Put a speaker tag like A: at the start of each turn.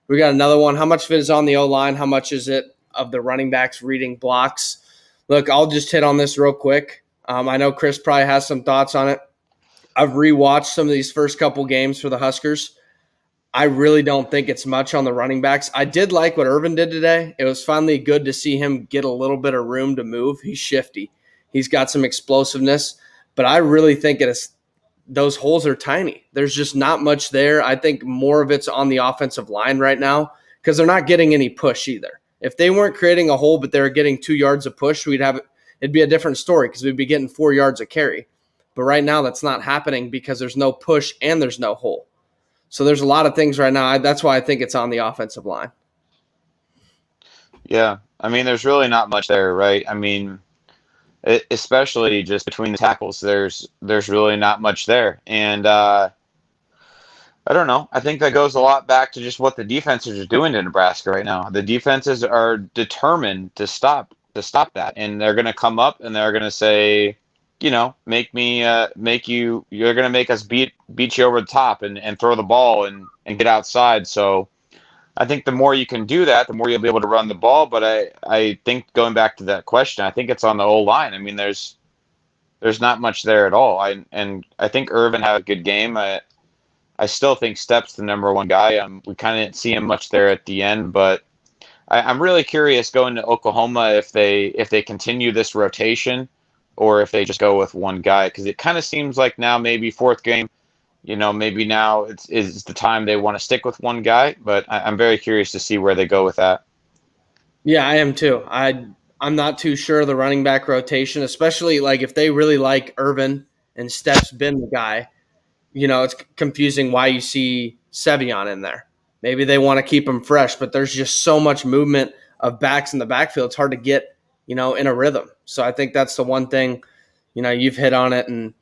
A: We got another one. How much of it is on the O-line? How much is it of the running backs reading blocks? Look, I'll just hit on this real quick. I know Chris probably has some thoughts on it. I've rewatched some of these first couple games for the Huskers. I really don't think it's much on the running backs. I did like what Irvin did today. It was finally good to see him get a little bit of room to move. He's shifty. He's got some explosiveness. But I really think those holes are tiny. There's just not much there. I think more of it's on the offensive line right now because they're not getting any push either. If they weren't creating a hole but they were getting 2 yards of push, it'd be a different story because we'd be getting 4 yards of carry. But right now that's not happening because there's no push and there's no hole. So there's a lot of things right now. That's why I think it's on the offensive line.
B: Yeah, I mean, there's really not much there, right? I mean, especially just between the tackles, there's really not much there, and I don't know. I think that goes a lot back to just what the defenses are doing to Nebraska right now. The defenses are determined to stop that, and they're going to come up and they're going to say, make you. You're going to make us beat you over the top and throw the ball and get outside. So I think the more you can do that, the more you'll be able to run the ball. But I think going back to that question, I think it's on the O-line. I mean, there's not much there at all. I think Irvin had a good game. I still think Stepp's the number one guy. We kind of didn't see him much there at the end, but I'm really curious going to Oklahoma if they continue this rotation or if they just go with one guy, because it kind of seems like now maybe fourth game, maybe now is the time they want to stick with one guy, but I'm very curious to see where they go with that.
A: Yeah, I am too. I'm not too sure of the running back rotation, especially like if they really like Irvin and Stepp's been the guy. It's confusing why you see Sevion in there. Maybe they want to keep him fresh, but there's just so much movement of backs in the backfield. It's hard to get, in a rhythm. So I think that's the one thing, you've hit on it. And